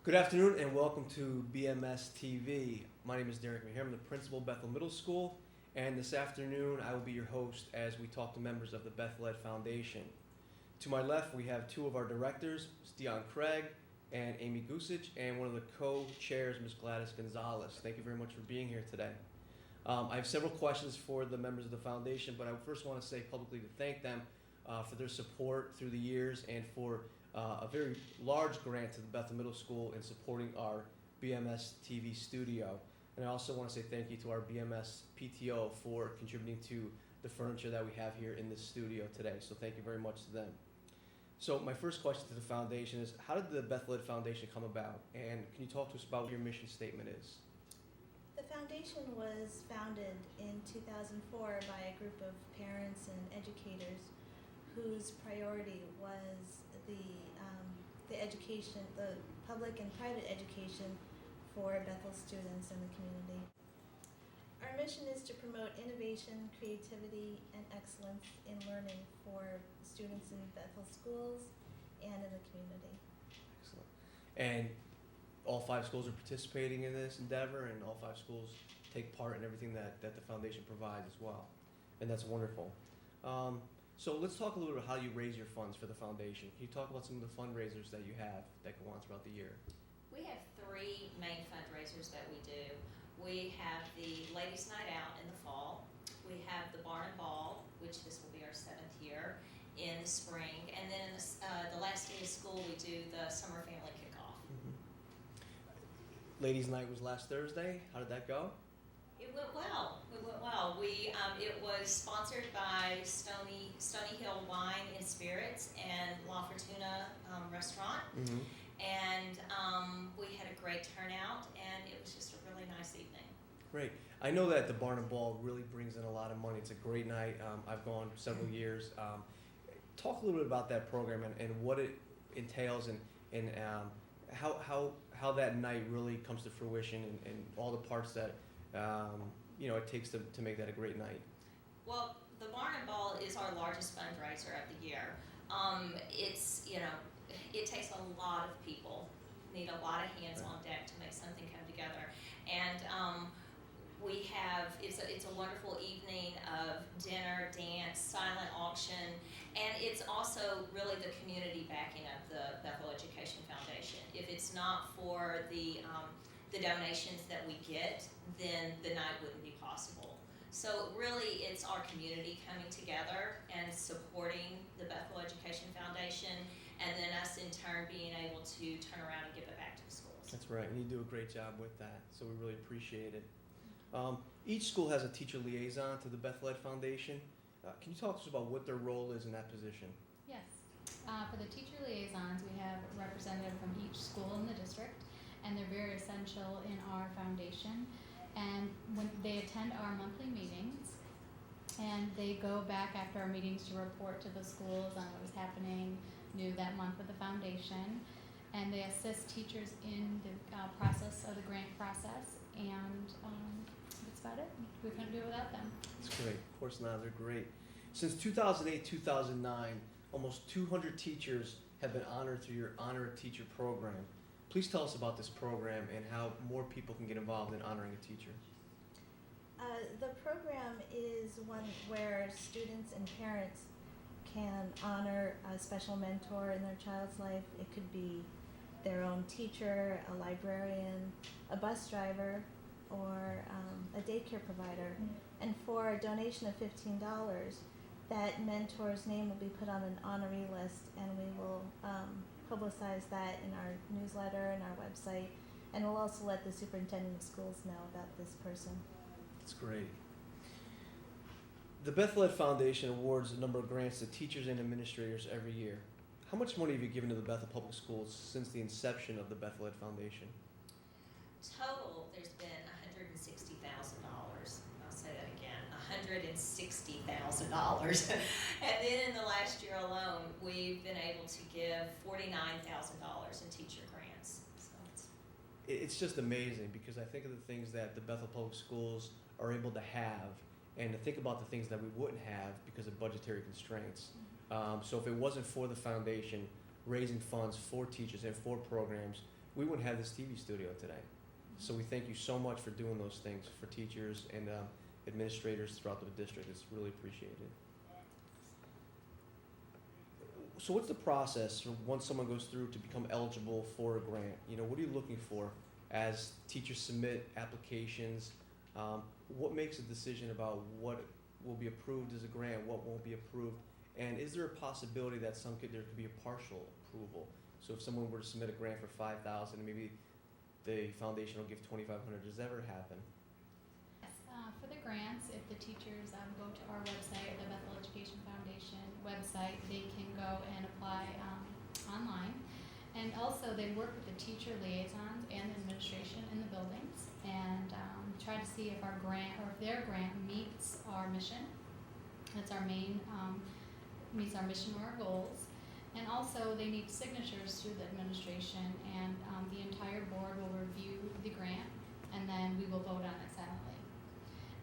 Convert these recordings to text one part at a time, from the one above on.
Good afternoon and welcome to BMS TV. My name is Derek Meher. I'm the principal of Bethel Middle School, and this afternoon I will be your host as we talk to members of the Bethel Ed Foundation. To my left, we have two of our directors, Dion Craig and Amy Gusich, and one of the co-chairs, Ms. Gladys Gonzalez. Thank you very much for being here today. I have several questions for the members of the foundation, but I first want to say publicly to thank them for their support through the years and for a very large grant to the Bethel Middle School in supporting our BMS TV studio. And I also want to say thank you to our BMS PTO for contributing to the furniture that we have here in this studio today. So thank you very much to them. So my first question to the foundation is, how did the Bethel Ed Foundation come about? And can you talk to us about what your mission statement is? The foundation was founded in 2004 by a group of parents and educators whose priority was the education, the public and private education for Bethel students in the community. Our mission is to promote innovation, creativity, and excellence in learning for students in Bethel schools and in the community. Excellent. And all 5 schools are participating in this endeavor, and all 5 schools take part in everything that the foundation provides as well. And that's wonderful. So let's talk a little bit about how you raise your funds for the foundation. Can you talk about some of the fundraisers that you have that go on throughout the year? We have 3 main fundraisers that we do. We have the Ladies' Night Out in the fall. We have the Barn and Ball, which this will be our 7th year, in the spring. And then the last day of school, we do the Summer Family Kickoff. Mm-hmm. Ladies' Night was last Thursday. How did that go? It went well. It was sponsored by Stony Hill Wine and Spirits and La Fortuna Restaurant. Mm-hmm. And we had a great turnout, and it was just a really nice evening. Great. I know that the Barn and Ball really brings in a lot of money. It's a great night. I've gone several years. Talk a little bit about that program and what it entails and how that night really comes to fruition and all the parts that it takes to make that a great night. Well, the Barn and Ball is our largest fundraiser of the year. It takes a lot of people, need a lot of hands on deck to make something come together. And it's a wonderful evening of dinner, dance, silent auction, and it's also really the community backing up the Bethel Education Foundation. If it's not for the donations that we get, then the night wouldn't be possible. So really, it's our community coming together and supporting the Bethel Education Foundation, and then us in turn being able to turn around and give it back to the schools. That's right, and you do a great job with that, so we really appreciate it. Each school has a teacher liaison to the Bethel Ed Foundation. Can you talk to us about what their role is in that position? Yes. For the teacher liaisons, we have a representative from each school in the district, and they're very essential in our foundation. And when they attend our monthly meetings, and they go back after our meetings to report to the schools on what was happening new that month with the foundation, and they assist teachers in the process of the grant process, and that's about it. We couldn't do it without them. That's great. Of course not. They're great. Since 2008-2009, almost 200 teachers have been honored through your Honor a Teacher program. Please tell us about this program and how more people can get involved in honoring a teacher. The program is one where students and parents can honor a special mentor in their child's life. It could be their own teacher, a librarian, a bus driver, or a daycare provider. And for a donation of $15, that mentor's name will be put on an honoree list, and we will publicize that in our newsletter and our website, and we'll also let the superintendent of schools know about this person. That's great. The Bethel Ed Foundation awards a number of grants to teachers and administrators every year. How much money have you given to the Bethel Public Schools since the inception of the Bethel Ed Foundation? Total, there's been $160,000. I'll say that again, $160,000. And then in the last year alone, we've been able to give $49,000 in teacher grants. So it's just amazing because I think of the things that the Bethel Public Schools are able to have, and to think about the things that we wouldn't have because of budgetary constraints. So if it wasn't for the foundation raising funds for teachers and for programs, we wouldn't have this TV studio today. So we thank you so much for doing those things for teachers and administrators throughout the district. It's really appreciated. So what's the process once someone goes through to become eligible for a grant? You know, what are you looking for as teachers submit applications? What makes a decision about what will be approved as a grant, what won't be approved? And is there a possibility that there could be a partial approval? So if someone were to submit a grant for $5,000, maybe the foundation will give $2,500. Does that ever happen? Yes, for the grants, if the teachers go to our website, the Bethel Education Foundation website, they can go and apply online. And also they work with the teacher liaisons and the administration in the buildings and try to see if our grant or if their grant meets our mission. That's our main, meets our mission or our goals. And also they need signatures through the administration, and the entire board will review the grant, and then we will vote on it silently.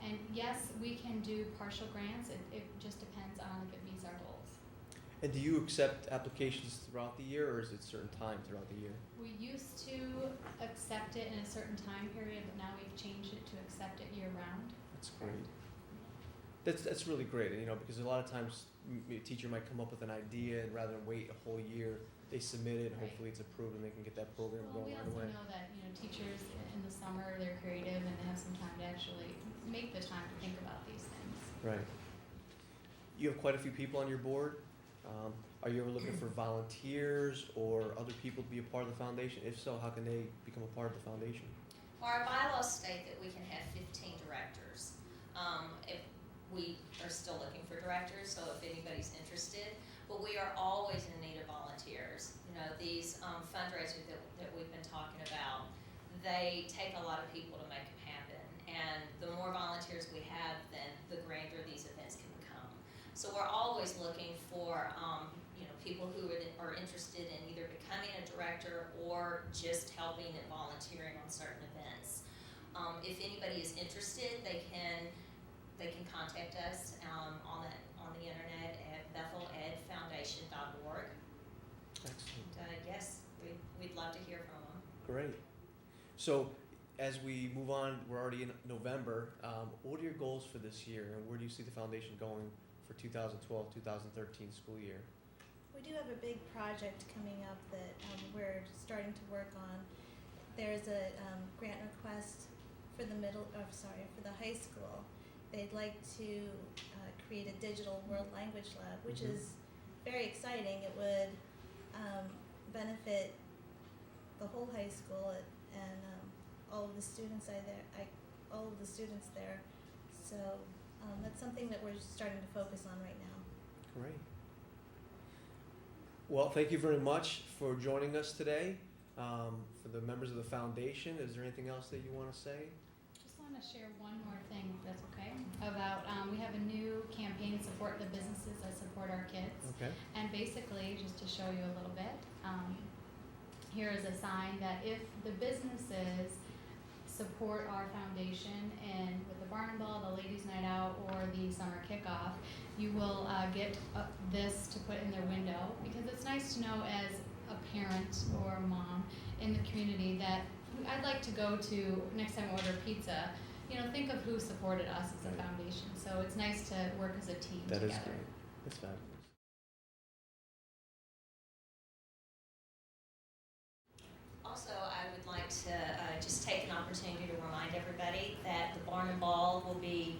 And yes, we can do partial grants. It just depends on if it meets our goals. And do you accept applications throughout the year, or is it a certain time throughout the year? We used to accept it in a certain time period, but now we've changed it to accept it year round. That's great. That's really great, you know, because a lot of times a teacher might come up with an idea, and rather than wait a whole year, they submit it, and hopefully it's approved, and they can get that program Well, going we right also away. know that, you know, teachers in the summer, they're creative and they have some time to actually make the time to think about these things. Right. You have quite a few people on your board. Are you ever looking for volunteers or other people to be a part of the foundation? If so, how can they become a part of the foundation? Well, our bylaws state that we can have 15 directors. If we are still looking for directors, so if anybody's interested, but we are always in need of volunteers. You know, these fundraisers that we've been talking about, they take a lot of people to make them happen, and the more volunteers we have, then the grander these events can become. So we're always looking for you know, people who are interested in either becoming a director or just helping and volunteering on certain events. If anybody is interested, they can contact us on the internet at betheledfoundation.org. Excellent. And yes, we'd love to hear from them. Great. So as we move on, we're already in November. What are your goals for this year, and where do you see the foundation going for 2012-2013 school year? We do have a big project coming up that we're starting to work on. There's a grant request for for the high school. They'd like to create a digital world language lab, which is very exciting. It would benefit the whole high school and all of the students there. So that's something that we're starting to focus on right now. Great. Well, thank you very much for joining us today. For the members of the foundation, is there anything else that you want to say? Just want to share one more thing, if that's okay, about we have a new campaign, Support the Businesses That Support Our Kids. Okay. And basically, just to show you a little bit, here is a sign that if the businesses support our foundation and with the Barn and Ball, the Ladies Night Out, or the Summer Kickoff, you will get this to put in their window, because it's nice to know as a parent or a mom in the community that I'd like to go to next time I order pizza. You know, think of who supported us as a foundation. So it's nice to work as a team together. That is great. That's fabulous. Also, I would like to just take an opportunity to remind everybody that the Barn and Ball will be,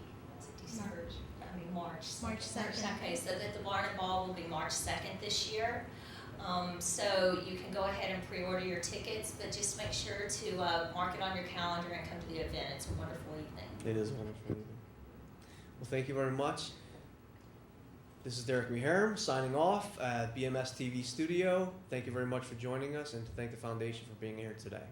March. March 2nd. Okay, so that the Barn and Ball will be March 2nd this year. So you can go ahead and pre-order your tickets, but just make sure to mark it on your calendar and come to the event. It's a wonderful evening. It is a wonderful evening. Well, thank you very much. This is Derek Meharem signing off at BMS TV Studio. Thank you very much for joining us, and to thank the foundation for being here today.